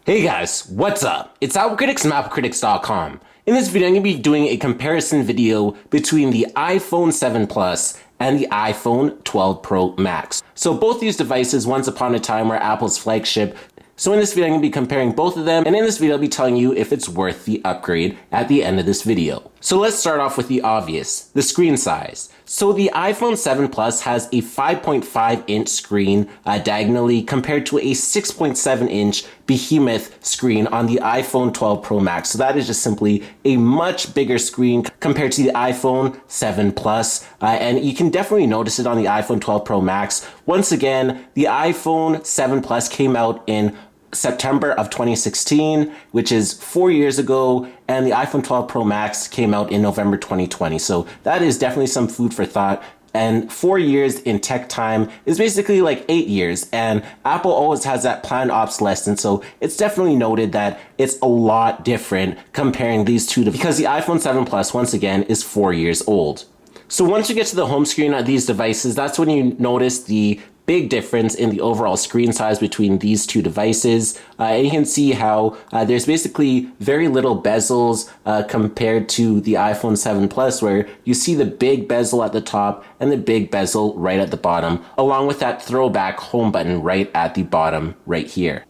Hey guys, what's up? It's AppleCritics from AppleCritics.com. In this video, I'm going to be doing a comparison video between the iPhone 7 Plus and the iPhone 12 Pro Max. So both these devices once upon a time were Apple's flagship. So in this video, I'm going to be comparing both of them, and in this video, I'll be telling you if it's worth the upgrade at the end of this video. So let's start off with the obvious, the screen size. So the iPhone 7 Plus has a 5.5-inch screen diagonally compared to a 6.7-inch behemoth screen on the iPhone 12 Pro Max. So that is just simply a much bigger screen compared to the iPhone 7 Plus. And you can definitely notice it on the iPhone 12 Pro Max. Once again, the iPhone 7 Plus came out in September of 2016, which is 4 years ago, and the iPhone 12 Pro Max came out in November 2020. So that is definitely some food for thought. And 4 years in tech time is basically like 8 years. And Apple always has that planned obsolescence. So it's definitely noted that it's a lot different comparing these two because the iPhone 7 Plus, once again, is 4 years old. So once you get to the home screen of these devices, that's when you notice the big difference in the overall screen size between these two devices. And you can see how there's basically very little bezels compared to the iPhone 7 Plus, where you see the big bezel at the top and the big bezel right at the bottom, along with that throwback home button right at the bottom right here.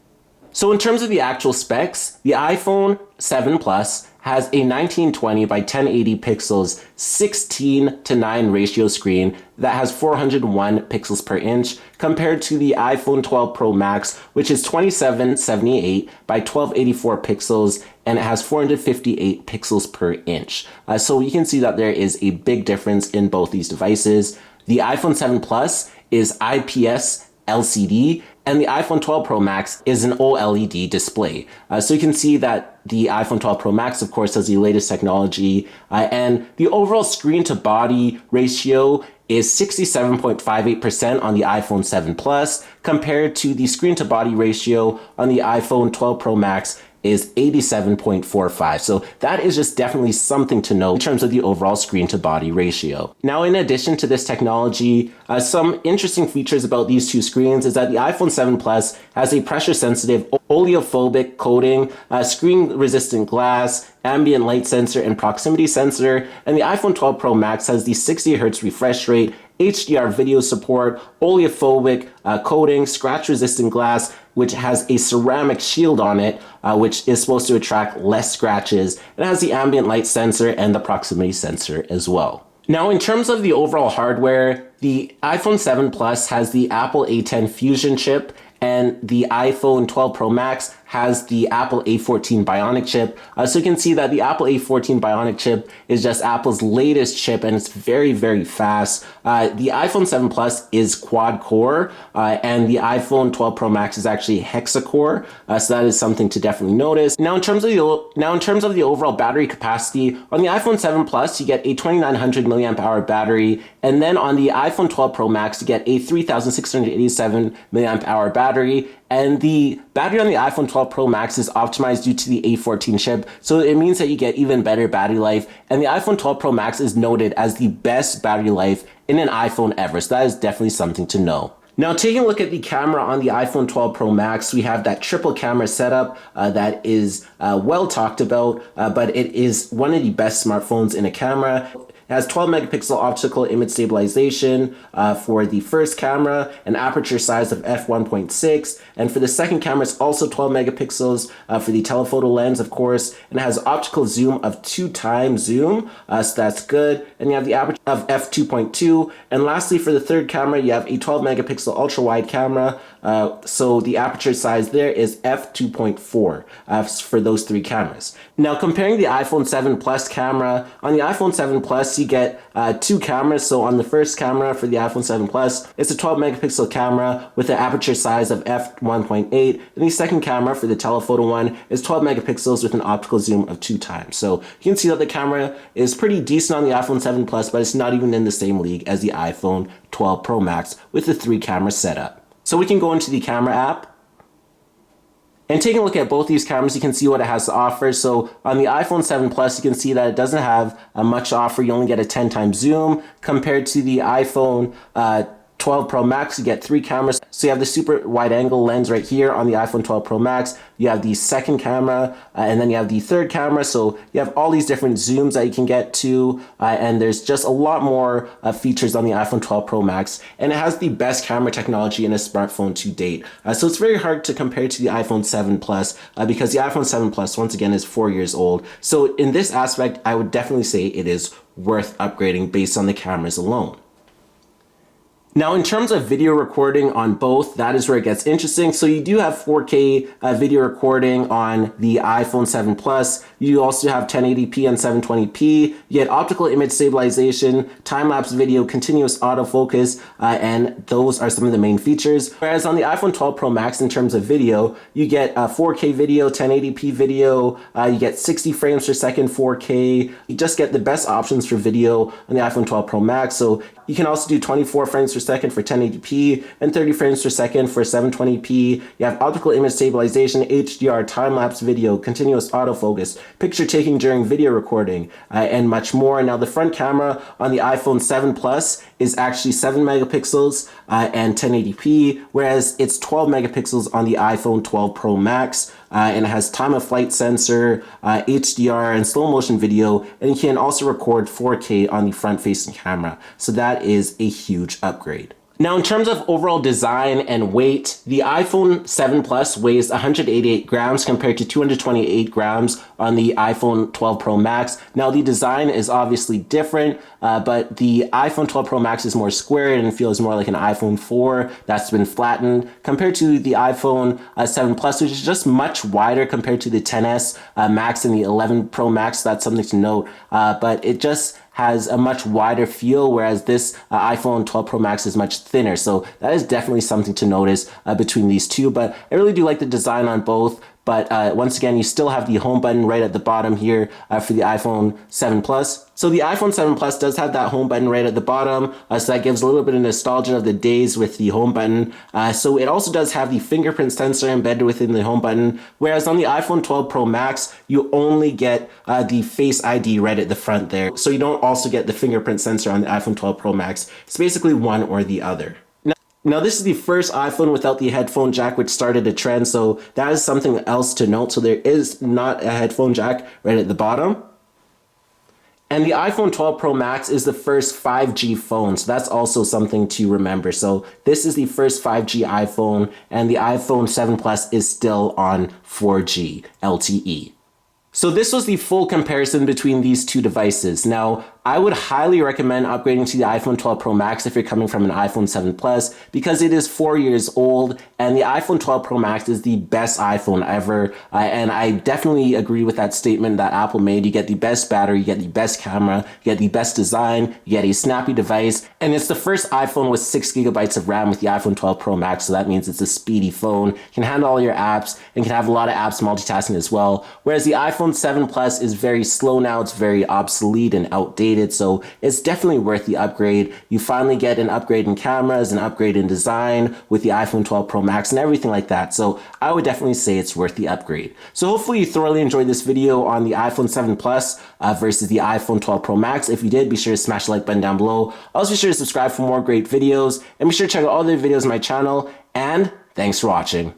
So in terms of the actual specs, the iPhone 7 Plus has a 1920 by 1080 pixels 16:9 ratio screen that has 401 pixels per inch compared to the iPhone 12 Pro Max, which is 2778 by 1284 pixels and it has 458 pixels per inch. So you can see that there is a big difference in both these devices. The iPhone 7 Plus is IPS LCD, and the iPhone 12 Pro Max is an OLED display. So you can see that the iPhone 12 Pro Max, of course, has the latest technology, and the overall screen-to-body ratio is 67.58% on the iPhone 7 Plus, compared to the screen-to-body ratio on the iPhone 12 Pro Max is 87.45. So that is just definitely something to know in terms of the overall screen to body ratio. Now, in addition to this technology, some interesting features about these two screens is that the iPhone 7 Plus has a pressure sensitive oleophobic coating, screen resistant glass, ambient light sensor, and proximity sensor. And the iPhone 12 Pro Max has the 60 Hz refresh rate, HDR video support, oleophobic coating, scratch resistant glass, which has a ceramic shield on it, which is supposed to attract less scratches. It has the ambient light sensor and the proximity sensor as well. Now, in terms of the overall hardware, the iPhone 7 Plus has the Apple A10 Fusion chip, and the iPhone 12 Pro Max has the Apple A14 Bionic chip. So you can see that the Apple A14 Bionic chip is just Apple's latest chip, and it's very, very fast. The iPhone 7 Plus is quad core, and the iPhone 12 Pro Max is actually hexa-core. So that is something to definitely notice. Now, in terms of the overall battery capacity, on the iPhone 7 Plus, you get a 2900 milliamp hour battery, and then on the iPhone 12 Pro Max, you get a 3687 milliamp hour battery. And the battery on the iPhone 12 Pro Max is optimized due to the A14 chip, so it means that you get even better battery life. And the iPhone 12 Pro Max is noted as the best battery life in an iPhone ever, so that is definitely something to know. Now, taking a look at the camera on the iPhone 12 Pro Max, we have that triple camera setup that is well talked about, but it is one of the best smartphones in a camera. It has 12 megapixel optical image stabilization for the first camera, an aperture size of f1.6, and for the second camera, it's also 12 megapixels for the telephoto lens, of course, and it has optical zoom of 2x zoom, so that's good. And you have the aperture of f2.2, and lastly, for the third camera, you have a 12 megapixel ultra wide camera, so the aperture size there is f2.4 for those three cameras. Now, comparing the iPhone 7 Plus camera, on the iPhone 7 Plus, you get two cameras. So on the first camera for the iPhone 7 Plus, it's a 12 megapixel camera with an aperture size of f1.8, and the second camera for the telephoto one is 12 megapixels with an optical zoom of 2x. So you can see that the camera is pretty decent on the iPhone 7 Plus, but it's not even in the same league as the iPhone 12 Pro Max with the 3-camera setup. So we can go into the camera app. And taking a look at both these cameras, you can see what it has to offer. So on the iPhone 7 Plus, you can see that it doesn't have much to offer. You only get a 10x zoom compared to the iPhone 12 Pro Max. You get 3 cameras. So you have the super wide angle lens right here on the iPhone 12 Pro Max. You have the second camera, and then you have the third camera. So you have all these different zooms that you can get to, and there's just a lot more features on the iPhone 12 Pro Max. And it has the best camera technology in a smartphone to date. So it's very hard to compare to the iPhone 7 Plus because the iPhone 7 Plus, once again, is 4 years old. So in this aspect, I would definitely say it is worth upgrading based on the cameras alone. Now, in terms of video recording on both, that is where it gets interesting. So you do have 4K video recording on the iPhone 7 Plus. You also have 1080p and 720p. You get optical image stabilization, time-lapse video, continuous autofocus, and those are some of the main features. Whereas on the iPhone 12 Pro Max, in terms of video, you get 4K video, 1080p video, you get 60 frames per second 4K. You just get the best options for video on the iPhone 12 Pro Max. So you can also do 24 frames per second for 1080p and 30 frames per second for 720p. You have optical image stabilization, HDR, time-lapse video, continuous autofocus, picture taking during video recording, and much more. Now, the front camera on the iPhone 7 Plus is actually 7 megapixels and 1080p, whereas it's 12 megapixels on the iPhone 12 Pro Max. And it has time of flight sensor, HDR, and slow motion video, and you can also record 4K on the front facing camera. So that is a huge upgrade. Now, in terms of overall design and weight, the iPhone 7 Plus weighs 188 grams compared to 228 grams on the iPhone 12 Pro Max. Now, the design is obviously different, but the iPhone 12 Pro Max is more squared and feels more like an iPhone 4 that's been flattened compared to the iPhone 7 Plus, which is just much wider compared to the XS Max and the 11 Pro Max. That's something to note, but it just has a much wider feel, whereas this iPhone 12 Pro Max is much thinner. So that is definitely something to notice between these two. But I really do like the design on both. But once again, you still have the home button right at the bottom here for the iPhone 7 Plus. So the iPhone 7 Plus does have that home button right at the bottom. So that gives a little bit of nostalgia of the days with the home button. So it also does have the fingerprint sensor embedded within the home button. Whereas on the iPhone 12 Pro Max, you only get the Face ID right at the front there. So you don't also get the fingerprint sensor on the iPhone 12 Pro Max. It's basically one or the other. Now, this is the first iPhone without the headphone jack, which started a trend, so that is something else to note. So there is not a headphone jack right at the bottom. And the iPhone 12 Pro Max is the first 5G phone, so that's also something to remember. So this is the first 5G iPhone, and the iPhone 7 Plus is still on 4G LTE. So this was the full comparison between these two devices. Now, I would highly recommend upgrading to the iPhone 12 Pro Max if you're coming from an iPhone 7 Plus because it is 4 years old and the iPhone 12 Pro Max is the best iPhone ever. And I definitely agree with that statement that Apple made. You get the best battery, you get the best camera, you get the best design, you get a snappy device, and it's the first iPhone with 6 gigabytes of RAM with the iPhone 12 Pro Max. So that means it's a speedy phone. You can handle all your apps and can have a lot of apps multitasking as well. Whereas the iPhone 7 Plus is very slow now. It's very obsolete and outdated. So it's definitely worth the upgrade. You finally get an upgrade in cameras, an upgrade in design with the iPhone 12 Pro Max and everything like that. So I would definitely say it's worth the upgrade. So hopefully you thoroughly enjoyed this video on the iPhone 7 Plus versus the iPhone 12 Pro Max. If you did, be sure to smash the like button down below. Also be sure to subscribe for more great videos and be sure to check out all the videos on my channel. And thanks for watching.